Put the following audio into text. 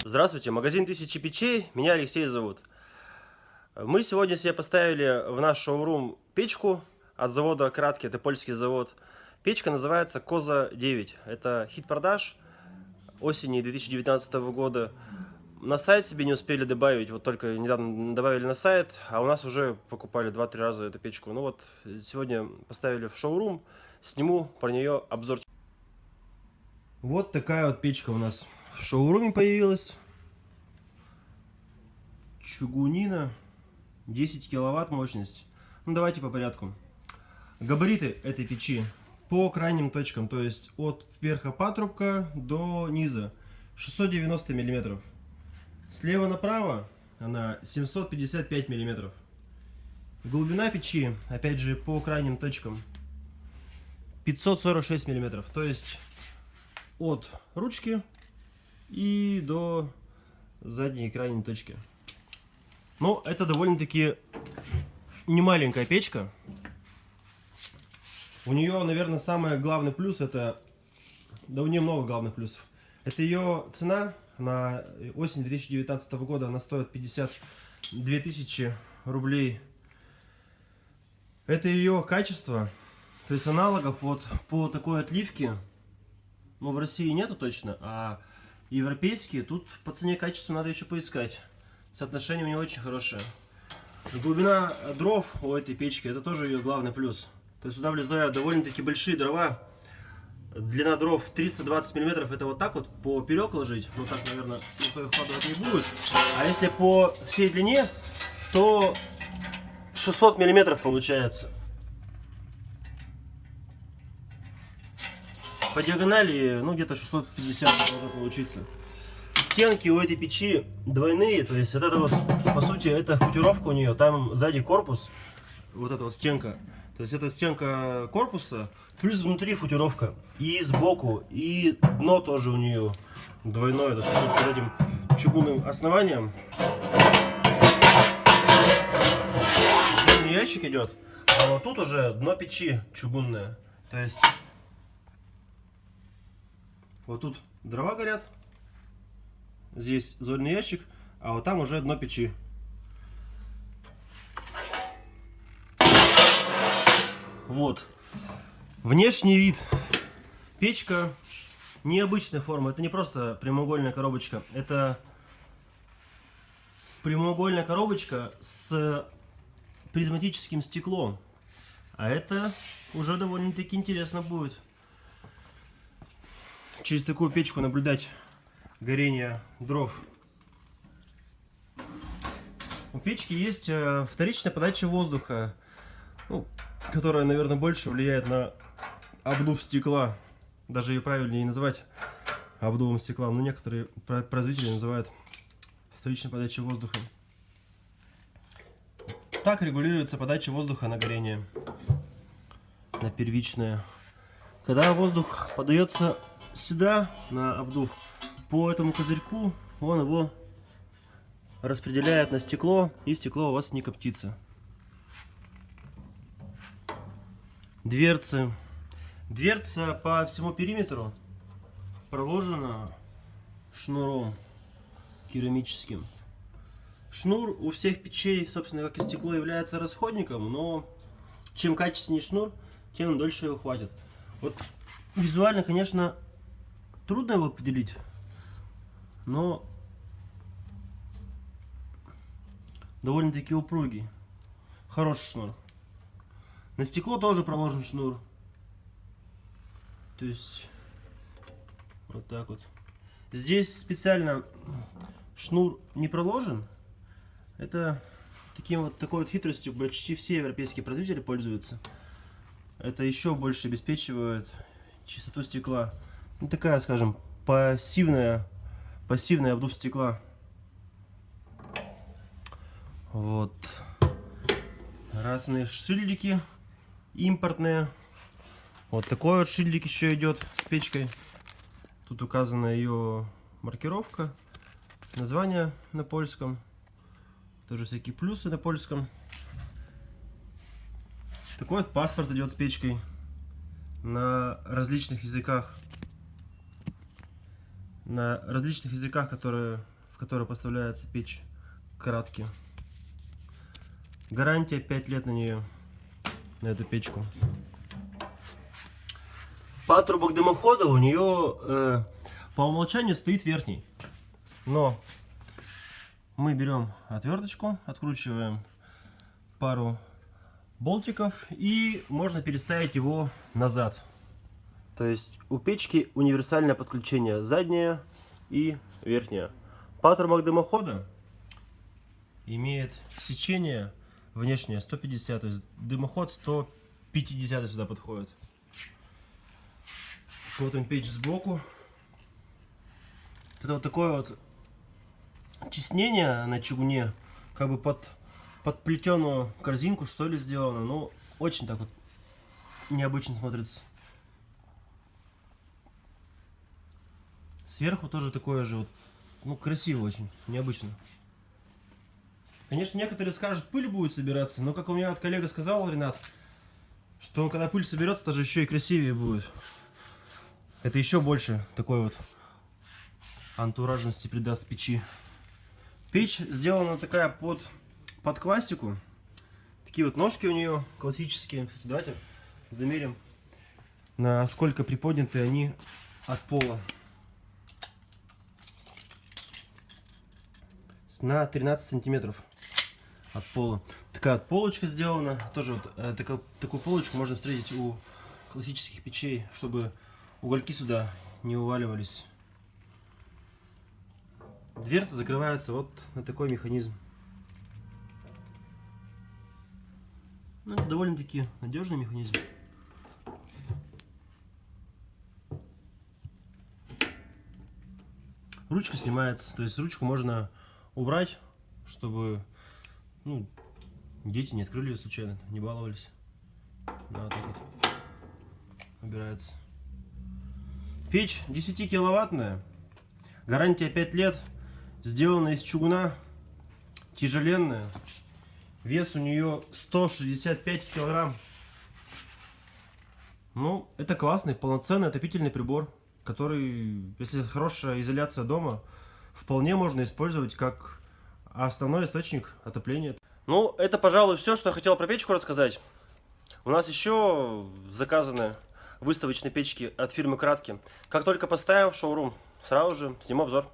Здравствуйте, магазин 1000 печей, меня Алексей зовут. Мы сегодня себе поставили в наш шоурум печку от завода Кратки, это польский завод. Печка называется Коза 9, это хит продаж осени 2019 года. На сайт себе не успели добавить, вот только недавно добавили на сайт, а у нас уже покупали 2-3 раза эту печку. Ну вот, сегодня поставили в шоурум, сниму про нее обзор. Вот такая вот печка у нас в шоуруме появилась. Чугунина, 10 киловатт мощность. Ну давайте по порядку. Габариты этой печи по крайним точкам, то есть от верха патрубка до низа 690 миллиметров. Слева направо она 755 миллиметров. Глубина печи, опять же по крайним точкам, 546 миллиметров. То есть от ручки и до задней крайней точки. Но это довольно-таки не маленькая печка. У нее, наверное, самый главный плюс это... Да, у нее много главных плюсов. Это ее цена на осень 2019 года. Она стоит 52 тысячи рублей. Это ее качество. То есть аналогов вот по такой отливке, ну, в России нету точно, а европейские, тут по цене качеству надо еще поискать. Соотношение у нее очень хорошее. Глубина дров у этой печки, это тоже ее главный плюс. То есть сюда влезают довольно-таки большие дрова. Длина дров 320 миллиметров, это вот так вот поперек ложить. Ну так, наверное, никто их вкладывать не будет. А если по всей длине, то 600 миллиметров получается. По диагонали, ну, где-то 650 должно получиться. Стенки у этой печи двойные, то есть вот это вот, по сути, это футировка у нее. Там сзади корпус, вот эта вот стенка. То есть это стенка корпуса, плюс внутри футировка. И сбоку, и дно тоже у нее двойное. То есть под этим чугунным основанием ящик идет, а вот тут уже дно печи чугунное. То есть вот тут дрова горят, здесь зольный ящик, а вот там уже дно печи. Вот внешний вид. Печка необычной формы. Это не просто прямоугольная коробочка. Это прямоугольная коробочка с призматическим стеклом. А это уже довольно-таки интересно будет. Через такую печку наблюдать горение дров. У печки есть вторичная подача воздуха, ну, которая, наверное, больше влияет на обдув стекла. Даже ее правильнее не называть обдувом стекла, но некоторые производители называют вторичной подачей воздуха. Так регулируется подача воздуха на горение, на первичное. Когда воздух подается сюда на обдув, по этому козырьку он его распределяет на стекло, и стекло у вас не коптится. Дверцы. Дверца по всему периметру проложена шнуром керамическим. Шнур у всех печей, собственно, как и стекло, является расходником, но чем качественнее шнур, тем дольше его хватит. Вот визуально, конечно, трудно его определить, но довольно-таки упругий. Хороший шнур. На стекло тоже проложен шнур. То есть вот так вот. Здесь специально шнур не проложен. Это такой вот хитростью почти все европейские производители пользуются. Это еще больше обеспечивает чистоту стекла. Ну, такая, скажем, пассивный обдув стекла. Вот. Разные шильдики импортные. Вот такой вот шильдик еще идет с печкой. Тут указана ее маркировка, название на польском, тоже всякие плюсы на польском. Такой вот паспорт идет с печкой на различных языках. На различных языках, которые которой поставляется печь Кратки. Гарантия 5 лет на нее, на эту печку. Патрубок дымохода у нее по умолчанию стоит верхний. Но мы берем отверточку, откручиваем пару болтиков и можно переставить его назад. То есть у печки универсальное подключение заднее и верхнее. Патрубок дымохода имеет сечение внешнее 150, то есть дымоход 150 сюда подходит. Смотрим печь сбоку. Это вот такое вот тиснение на чугуне, как бы под плетеную корзинку, что ли, сделано. Ну, очень так вот необычно смотрится. Сверху тоже такое же, вот, ну, красиво очень, необычно. Конечно, некоторые скажут, пыль будет собираться, но, как у меня вот коллега сказал, Ренат, что когда пыль соберется, даже еще и красивее будет. Это еще больше такой вот антуражности придаст печи. Печь сделана такая под классику. Такие вот ножки у нее классические. Кстати, давайте замерим, насколько приподняты они от пола. На 13 сантиметров от пола. Такая вот полочка сделана. Тоже вот такую полочку можно встретить у классических печей, чтобы угольки сюда не уваливались. Дверца закрывается вот на такой механизм. Ну, это довольно-таки надежный механизм. Ручка снимается, то есть ручку можно убрать, чтобы, ну, дети не открыли ее случайно, не баловались. Да, вот так вот убирается. Печь 10 киловаттная, гарантия 5 лет, сделана из чугуна, тяжеленная, вес у нее 165 килограмм. Ну, это классный, полноценный отопительный прибор, который, если хорошая изоляция дома, вполне можно использовать как основной источник отопления. Ну, это, пожалуй, все, что я хотел про печку рассказать. У нас еще заказаны выставочные печки от фирмы Кратки. Как только поставим в шоурум, сразу же сниму обзор.